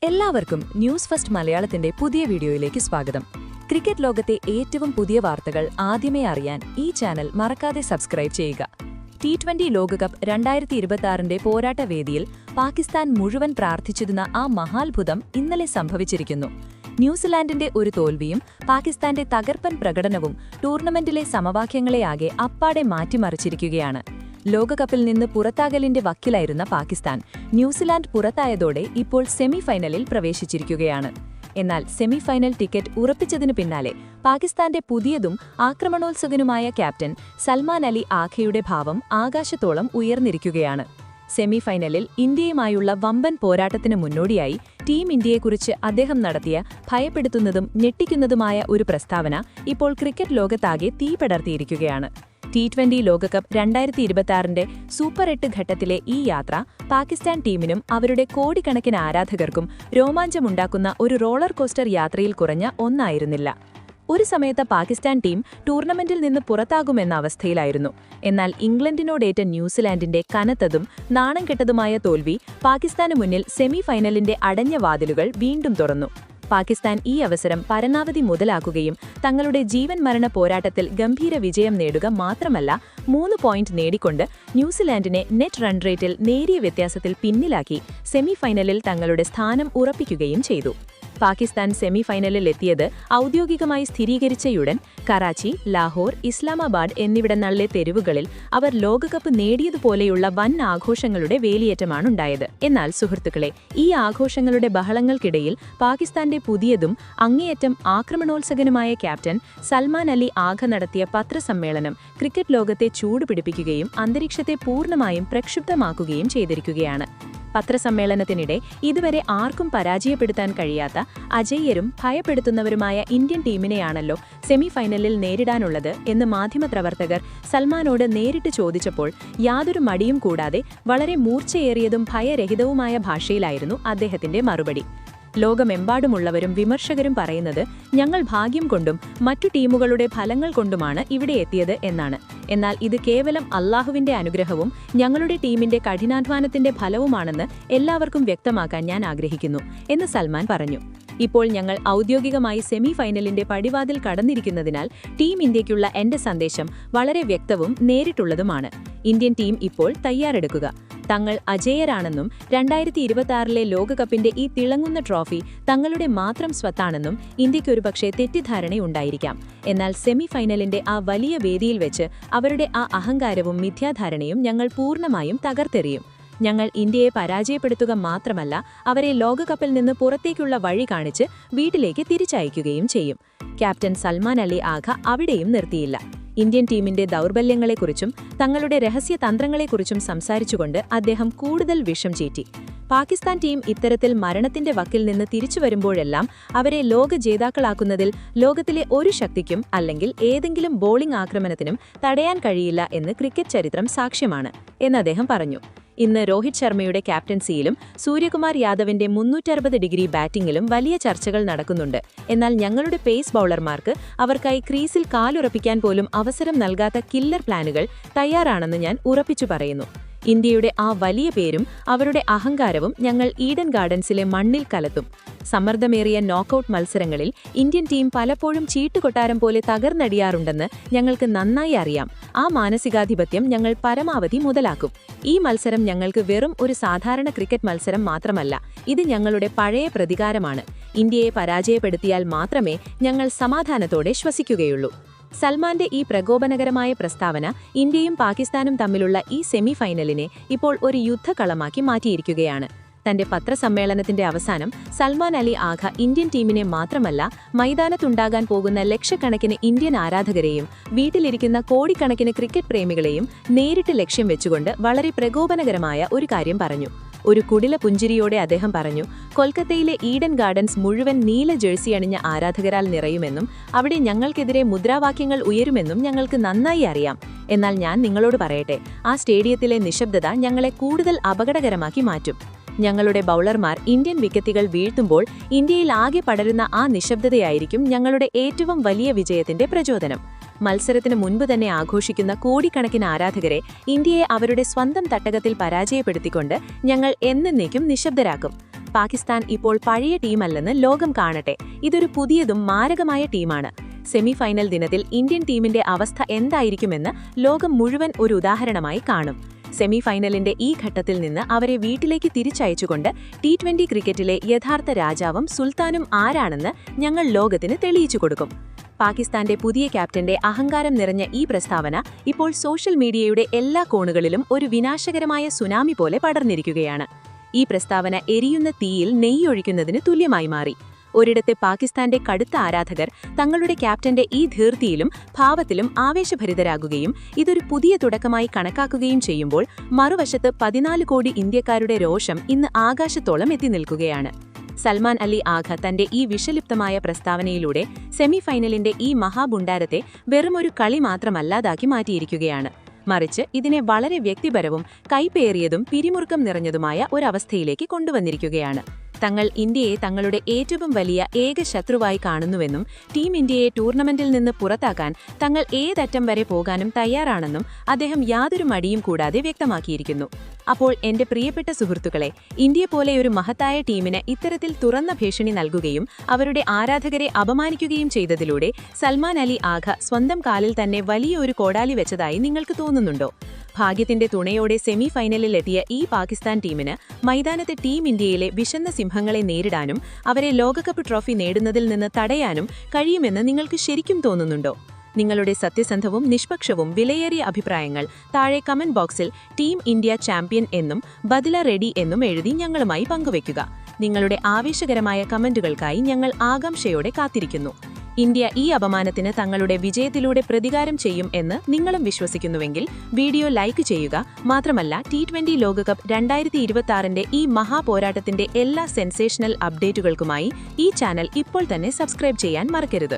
എല്ലാവർക്കും news first മലയാളത്തിന്റെ പുതിയ വീഡിയോയിലേക്ക് സ്വാഗതം. ക്രിക്കറ്റ് ലോകത്തെ ഏറ്റവും പുതിയ വാർത്തകൾ ആദ്യമേ അറിയാൻ ഈ ചാനൽ മറക്കാതെ സബ്സ്ക്രൈബ് ചെയ്യുക. T20 ലോകകപ്പ് 2026ന്റെ പോരാട്ടവേദിയിൽ പാകിസ്ഥാൻ മുഴുവൻ പ്രാർത്ഥിച്ചിരുന്ന ആ മഹാത്ഭുതം ഇന്നലെ സംഭവിച്ചിരിക്കുന്നു. ന്യൂസിലാൻഡിന്റെ ഒരു തോൽവിയും പാകിസ്ഥാന്റെ തകർപ്പൻ പ്രകടനവും ടൂർണമെന്റിലെ സമവാക്യങ്ങളെയാകെ അപ്പാടെ മാറ്റിമറിച്ചിരിക്കുകയാണ്. ലോകകപ്പിൽ നിന്ന് പുറത്താകലിന്റെ വക്കിലായിരുന്ന പാകിസ്ഥാൻ ന്യൂസിലാൻഡ് പുറത്തായതോടെ ഇപ്പോൾ സെമിഫൈനലിൽ പ്രവേശിച്ചിരിക്കുകയാണ്. എന്നാൽ സെമിഫൈനൽ ടിക്കറ്റ് ഉറപ്പിച്ചതിനു പിന്നാലെ പാകിസ്ഥാന്റെ പുതിയതും ആക്രമണോത്സുകനുമായ ക്യാപ്റ്റൻ സൽമാൻ അലി ആഖയുടെ ഭാവം ആകാശത്തോളം ഉയർന്നിരിക്കുകയാണ്. സെമിഫൈനലിൽ ഇന്ത്യയുമായുള്ള വമ്പൻ പോരാട്ടത്തിന് മുന്നോടിയായി ടീം ഇന്ത്യയെക്കുറിച്ച് അദ്ദേഹം നടത്തിയ ഭയപ്പെടുത്തുന്നതും ഞെട്ടിക്കുന്നതുമായ ഒരു പ്രസ്താവന ഇപ്പോൾ ക്രിക്കറ്റ് ലോകത്താകെ തീപടർത്തിയിരിക്കുകയാണ്. T20 ലോകകപ്പ് 2026ന്റെ സൂപ്പർ 8 ഘട്ടത്തിലെ ഈ യാത്ര പാകിസ്ഥാൻ ടീമിനും അവരുടെ കോടിക്കണക്കിന് ആരാധകർക്കും രോമാഞ്ചമുണ്ടാക്കുന്ന ഒരു റോളർ കോസ്റ്റർ യാത്രയിൽ കുറഞ്ഞ ഒന്നായിരുന്നില്ല. ഒരു സമയത്ത് പാകിസ്ഥാൻ ടീം ടൂർണമെന്റിൽ നിന്ന് പുറത്താകുമെന്ന അവസ്ഥയിലായിരുന്നു. എന്നാൽ ഇംഗ്ലണ്ടിനോടേറ്റ ന്യൂസിലാൻഡിന്റെ കനത്തതും നാണം കെട്ടതുമായ തോൽവി പാകിസ്ഥാന് മുന്നിൽ സെമിഫൈനലിന്റെ അടഞ്ഞ വാതിലുകൾ വീണ്ടും തുറന്നു. പാകിസ്ഥാൻ ഈ അവസരം പരമാവധി മുതലാക്കുകയും തങ്ങളുടെ ജീവൻ മരണ പോരാട്ടത്തിൽ ഗംഭീര വിജയം നേടുക മാത്രമല്ല 3 പോയിന്റ് നേടിക്കൊണ്ട് ന്യൂസിലാൻഡിനെ നെറ്റ് റൺ റേറ്റിൽ നേരിയ വ്യത്യാസത്തിൽ പിന്നിലാക്കി സെമിഫൈനലിൽ തങ്ങളുടെ സ്ഥാനം ഉറപ്പിക്കുകയും ചെയ്തു. പാകിസ്ഥാൻ സെമിഫൈനലിൽ എത്തിയത് ഔദ്യോഗികമായി സ്ഥിരീകരിച്ചയുടൻ കറാച്ചി, ലാഹോർ, ഇസ്ലാമാബാദ് എന്നിവിടങ്ങളിലെ തെരുവുകളിൽ അവർ ലോകകപ്പ് നേടിയതുപോലെയുള്ള വൻ ആഘോഷങ്ങളുടെ വേലിയേറ്റമാണുണ്ടായത്. എന്നാൽ സുഹൃത്തുക്കളെ, ഈ ആഘോഷങ്ങളുടെ ബഹളങ്ങൾക്കിടയിൽ പാകിസ്ഥാന്റെ പുതിയതും അങ്ങേയറ്റം ആക്രമണോത്സുകനുമായ ക്യാപ്റ്റൻ സൽമാൻ അലി ആഖ നടത്തിയ പത്രസമ്മേളനം ക്രിക്കറ്റ് ലോകത്തെ ചൂടുപിടിപ്പിക്കുകയും അന്തരീക്ഷത്തെ പൂർണ്ണമായും പ്രക്ഷുബ്ധമാക്കുകയും ചെയ്തിരിക്കുകയാണ്. പത്രസമ്മേളനത്തിനിടെ ഇതുവരെ ആർക്കും പരാജയപ്പെടുത്താൻ കഴിയാത്ത അജയ്യരും ഭയപ്പെടുത്തുന്നവരുമായ ഇന്ത്യൻ ടീമിനെയാണല്ലോ സെമിഫൈനലിൽ നേരിടാനുള്ളത് എന്ന് മാധ്യമപ്രവർത്തകർ സൽമാനോട് നേരിട്ട് ചോദിച്ചപ്പോൾ യാതൊരു മടിയും കൂടാതെ വളരെ മൂർച്ചയേറിയതും ഭയരഹിതവുമായ ഭാഷയിലായിരുന്നു അദ്ദേഹത്തിന്റെ മറുപടി. ലോകമെമ്പാടുമുള്ളവരും വിമർശകരും പറയുന്നത് ഞങ്ങൾ ഭാഗ്യം കൊണ്ടും മറ്റു ടീമുകളുടെ ഫലങ്ങൾ കൊണ്ടുമാണ് ഇവിടെ എത്തിയത് എന്നാണ്. എന്നാൽ ഇത് കേവലം അല്ലാഹുവിന്റെ അനുഗ്രഹവും ഞങ്ങളുടെ ടീമിന്റെ കഠിനാധ്വാനത്തിന്റെ ഫലവുമാണെന്ന് എല്ലാവർക്കും വ്യക്തമാക്കാൻ ഞാൻ ആഗ്രഹിക്കുന്നു എന്ന് സൽമാൻ പറഞ്ഞു. ഇപ്പോൾ ഞങ്ങൾ ഔദ്യോഗികമായി സെമിഫൈനലിന്റെ പടിവാതിൽ കടന്നിരിക്കുന്നതിനാൽ ടീം ഇന്ത്യയ്ക്കുള്ള എന്റെ സന്ദേശം വളരെ വ്യക്തവും നേരിട്ടുള്ളതുമാണ്. ഇന്ത്യൻ ടീം ഇപ്പോൾ തയ്യാറെടുക്കുക. തങ്ങൾ അജേയരാണെന്നും 2026ലെ ലോകകപ്പിന്റെ ഈ തിളങ്ങുന്ന ട്രോഫി തങ്ങളുടെ മാത്രം സ്വത്താണെന്നും ഇന്ത്യയ്ക്കൊരുപക്ഷെ തെറ്റിദ്ധാരണയുണ്ടായിരിക്കാം. എന്നാൽ സെമിഫൈനലിന്റെ ആ വലിയ വേദിയിൽ വെച്ച് അവരുടെ ആ അഹങ്കാരവും മിഥ്യാധാരണയും ഞങ്ങൾ പൂർണ്ണമായും തകർത്തെറിയും. ഞങ്ങൾ ഇന്ത്യയെ പരാജയപ്പെടുത്തുക മാത്രമല്ല, അവരെ ലോകകപ്പിൽ നിന്ന് പുറത്തേക്കുള്ള വഴി കാണിച്ച് വീട്ടിലേക്ക് തിരിച്ചയക്കുകയും ചെയ്യും. ക്യാപ്റ്റൻ സൽമാൻ അലി ആഖ അവിടെയും നിർത്തിയില്ല. ഇന്ത്യൻ ടീമിന്റെ ദൗർബല്യങ്ങളെക്കുറിച്ചും തങ്ങളുടെ രഹസ്യ തന്ത്രങ്ങളെക്കുറിച്ചും സംസാരിച്ചുകൊണ്ട് അദ്ദേഹം കൂടുതൽ വിഷം ചീറ്റി. പാകിസ്ഥാൻ ടീം ഇത്തരത്തിൽ മരണത്തിന്റെ വക്കിൽ നിന്ന് തിരിച്ചു വരുമ്പോഴെല്ലാം അവരെ ലോക ജേതാക്കളാക്കുന്നതിൽ ലോകത്തിലെ ഒരു ശക്തിക്കും അല്ലെങ്കിൽ ഏതെങ്കിലും ബോളിംഗ് ആക്രമണത്തിനും തടയാൻ കഴിയില്ല എന്ന് ക്രിക്കറ്റ് ചരിത്രം സാക്ഷ്യമാണ് എന്ന് അദ്ദേഹം പറഞ്ഞു. ഇന്ന് രോഹിത് ശർമ്മയുടെ ക്യാപ്റ്റൻസിയിലും സൂര്യകുമാർ യാദവിന്റെ 360 ഡിഗ്രി ബാറ്റിംഗിലും വലിയ ചർച്ചകൾ നടക്കുന്നുണ്ട്. എന്നാൽ ഞങ്ങളുടെ പേസ് ബൌളർമാർക്ക് അവർക്കായി ക്രീസിൽ കാലുറപ്പിക്കാൻ പോലും അവസരം നൽകാത്ത കില്ലർ പ്ലാനുകൾ തയ്യാറാണെന്ന് ഞാൻ ഉറപ്പിച്ചു പറയുന്നു. ഇന്ത്യയുടെ ആ വലിയ പേരും അവരുടെ അഹങ്കാരവും ഞങ്ങൾ ഈഡൻ ഗാർഡൻസിലെ മണ്ണിൽ കലത്തും. സമ്മർദ്ദമേറിയ നോക്കൌട്ട് മത്സരങ്ങളിൽ ഇന്ത്യൻ ടീം പലപ്പോഴും ചീട്ടുകൊട്ടാരം പോലെ തകർന്നടിയാറുണ്ടെന്ന് ഞങ്ങൾക്ക് നന്നായി അറിയാം. ആ മാനസികാധിപത്യം ഞങ്ങൾ പരമാവധി മുതലാക്കും. ഈ മത്സരം ഞങ്ങൾക്ക് വെറും ഒരു സാധാരണ ക്രിക്കറ്റ് മത്സരം മാത്രമല്ല, ഇത് ഞങ്ങളുടെ പഴയ പ്രതികാരമാണ്. ഇന്ത്യയെ പരാജയപ്പെടുത്തിയാൽ മാത്രമേ ഞങ്ങൾ സമാധാനത്തോടെ ശ്വസിക്കുകയുള്ളൂ. സൽമാന്റെ ഈ പ്രകോപനകരമായ പ്രസ്താവന ഇന്ത്യയും പാകിസ്ഥാനും തമ്മിലുള്ള ഈ സെമിഫൈനലിനെ ഇപ്പോൾ ഒരു യുദ്ധകളമാക്കി മാറ്റിയിരിക്കുകയാണ്. തന്റെ പത്രസമ്മേളനത്തിന്റെ അവസാനം സൽമാൻ അലി ആഖ ഇന്ത്യൻ ടീമിനെ മാത്രമല്ല, മൈതാനത്തുണ്ടാകാൻ പോകുന്ന ലക്ഷക്കണക്കിന് ഇന്ത്യൻ ആരാധകരെയും വീട്ടിലിരിക്കുന്ന കോടിക്കണക്കിന് ക്രിക്കറ്റ് പ്രേമികളെയും നേരിട്ട് ലക്ഷ്യം വെച്ചുകൊണ്ട് വളരെ പ്രകോപനകരമായ ഒരു കാര്യം പറഞ്ഞു. ഒരു കുടില പുഞ്ചിരിയോടെ അദ്ദേഹം പറഞ്ഞു, കൊൽക്കത്തയിലെ ഈഡൻ ഗാർഡൻസ് മുഴുവൻ നീല ജേഴ്സി അണിഞ്ഞ ആരാധകരാൽ നിറയുമെന്നും അവിടെ ഞങ്ങൾക്കെതിരെ മുദ്രാവാക്യങ്ങൾ ഉയരുമെന്നും ഞങ്ങൾക്ക് നന്നായി അറിയാം. എന്നാൽ ഞാൻ നിങ്ങളോട് പറയട്ടെ, ആ സ്റ്റേഡിയത്തിലെ നിശബ്ദത ഞങ്ങളെ കൂടുതൽ അപകടകരമാക്കി മാറ്റും. ഞങ്ങളുടെ ബൌളർമാർ ഇന്ത്യൻ വിക്കറ്റുകൾ വീഴ്ത്തുമ്പോൾ ഇന്ത്യയിൽ ആകെ പടരുന്ന ആ നിശബ്ദതയായിരിക്കും ഞങ്ങളുടെ ഏറ്റവും വലിയ വിജയത്തിന്റെ പ്രചോദനം. മത്സരത്തിന് മുൻപ് തന്നെ ആഘോഷിക്കുന്ന കോടിക്കണക്കിന് ആരാധകരെ ഇന്ത്യയെ അവരുടെ സ്വന്തം തട്ടകത്തിൽ പരാജയപ്പെടുത്തിക്കൊണ്ട് ഞങ്ങൾ എന്നേക്കും നിശബ്ദരാക്കും. പാകിസ്ഥാൻ ഇപ്പോൾ പഴയ ടീമല്ലെന്ന് ലോകം കാണട്ടെ. ഇതൊരു പുതിയതും മാരകമായ ടീമാണ്. സെമിഫൈനൽ ദിനത്തിൽ ഇന്ത്യൻ ടീമിന്റെ അവസ്ഥ എന്തായിരിക്കുമെന്ന് ലോകം മുഴുവൻ ഒരു ഉദാഹരണമായി കാണും. സെമിഫൈനലിന്റെ ഈ ഘട്ടത്തിൽ നിന്ന് അവരെ വീട്ടിലേക്ക് തിരിച്ചയച്ചുകൊണ്ട് T20 ക്രിക്കറ്റിലെ യഥാർത്ഥ രാജാവും സുൽത്താനും ആരാണെന്ന് ഞങ്ങൾ ലോകത്തിന് തെളിയിച്ചു കൊടുക്കും. പാകിസ്ഥാന്റെ പുതിയ ക്യാപ്റ്റന്റെ അഹങ്കാരം നിറഞ്ഞ ഈ പ്രസ്താവന ഇപ്പോൾ സോഷ്യൽ മീഡിയയുടെ എല്ലാ കോണുകളിലും ഒരു വിനാശകരമായ സുനാമി പോലെ പടർന്നിരിക്കുകയാണ്. ഈ പ്രസ്താവന എരിയുന്ന തീയിൽ നെയ്യൊഴിക്കുന്നതിന് തുല്യമായി മാറി. ഒരിടത്തെ പാകിസ്ഥാന്റെ കടുത്ത ആരാധകർ തങ്ങളുടെ ക്യാപ്റ്റന്റെ ഈ ധീർത്തിയിലും ഭാവത്തിലും ആവേശഭരിതരാകുകയും ഇതൊരു പുതിയ തുടക്കമായി കണക്കാക്കുകയും ചെയ്യുമ്പോൾ മറുവശത്ത് 14 കോടി ഇന്ത്യക്കാരുടെ രോഷം ഇന്ന് ആകാശത്തോളം എത്തി നിൽക്കുകയാണ്. സൽമാൻ അലി ആഘ തന്റെ ഈ വിഷലിപ്തമായ പ്രസ്താവനയിലൂടെ സെമിഫൈനലിന്റെ ഈ മഹാബുണ്ടാരത്തെ വെറുമൊരു കളി മാത്രമല്ലാതാക്കി മാറ്റിയിരിക്കുകയാണ്. മറിച്ച് ഇതിനെ വളരെ വ്യക്തിപരവും കൈപ്പേറിയതും പിരിമുറുക്കം നിറഞ്ഞതുമായ ഒരവസ്ഥയിലേക്ക് കൊണ്ടുവന്നിരിക്കുകയാണ്. തങ്ങൾ ഇന്ത്യയെ തങ്ങളുടെ ഏറ്റവും വലിയ ഏക ശത്രുവായി കാണുന്നുവെന്നും ടീം ഇന്ത്യയെ ടൂർണമെന്റിൽ നിന്ന് പുറത്താക്കാൻ തങ്ങൾ ഏതറ്റം വരെ പോകാനും തയ്യാറാണെന്നും അദ്ദേഹം യാതൊരു മടിയും കൂടാതെ വ്യക്തമാക്കിയിരിക്കുന്നു. അപ്പോൾ എന്റെ പ്രിയപ്പെട്ട സുഹൃത്തുക്കളെ, ഇന്ത്യ പോലെ ഒരു മഹത്തായ ടീമിന് ഇത്തരത്തിൽ തുറന്ന ഭീഷണി നൽകുകയും അവരുടെ ആരാധകരെ അപമാനിക്കുകയും ചെയ്തതിലൂടെ സൽമാൻ അലി ആഘ സ്വന്തം കാലിൽ തന്നെ വലിയ ഒരു കോടാലി വെച്ചതായി നിങ്ങൾക്ക് തോന്നുന്നുണ്ടോ? ഭാഗ്യത്തിന്റെ തുണയോടെ സെമിഫൈനലിൽ എത്തിയ ഈ പാകിസ്ഥാൻ ടീമിന് മൈതാനത്തെ ടീം ഇന്ത്യയിലെ വിശന്ന സിംഹങ്ങളെ നേരിടാനും അവരെ ലോകകപ്പ് ട്രോഫി നേടുന്നതിൽ നിന്ന് തടയാനും കഴിയുമെന്ന് നിങ്ങൾക്ക് ശരിക്കും തോന്നുന്നുണ്ടോ? നിങ്ങളുടെ സത്യസന്ധവും നിഷ്പക്ഷവും വിലയേറിയ അഭിപ്രായങ്ങൾ താഴെ കമന്റ് ബോക്സിൽ ടീം ഇന്ത്യ ചാമ്പ്യൻ എന്നും ബദല റെഡി എന്നും എഴുതി ഞങ്ങളുമായി പങ്കുവയ്ക്കുക. നിങ്ങളുടെ ആവേശകരമായ കമന്റുകൾക്കായി ഞങ്ങൾ ആകാംക്ഷയോടെ കാത്തിരിക്കുന്നു. ഇന്ത്യ ഈ അപമാനത്തിന് തങ്ങളുടെ വിജയത്തിലൂടെ പ്രതികാരം ചെയ്യും എന്ന് നിങ്ങളും വിശ്വസിക്കുന്നുവെങ്കിൽ വീഡിയോ ലൈക്ക് ചെയ്യുക. മാത്രമല്ല T20 ലോകകപ്പ് 2026ന്റെ ഈ മഹാപോരാട്ടത്തിന്റെ എല്ലാ സെൻസേഷണൽ അപ്ഡേറ്റുകൾക്കുമായി ഈ ചാനൽ ഇപ്പോൾ തന്നെ സബ്സ്ക്രൈബ് ചെയ്യാൻ മറക്കരുത്.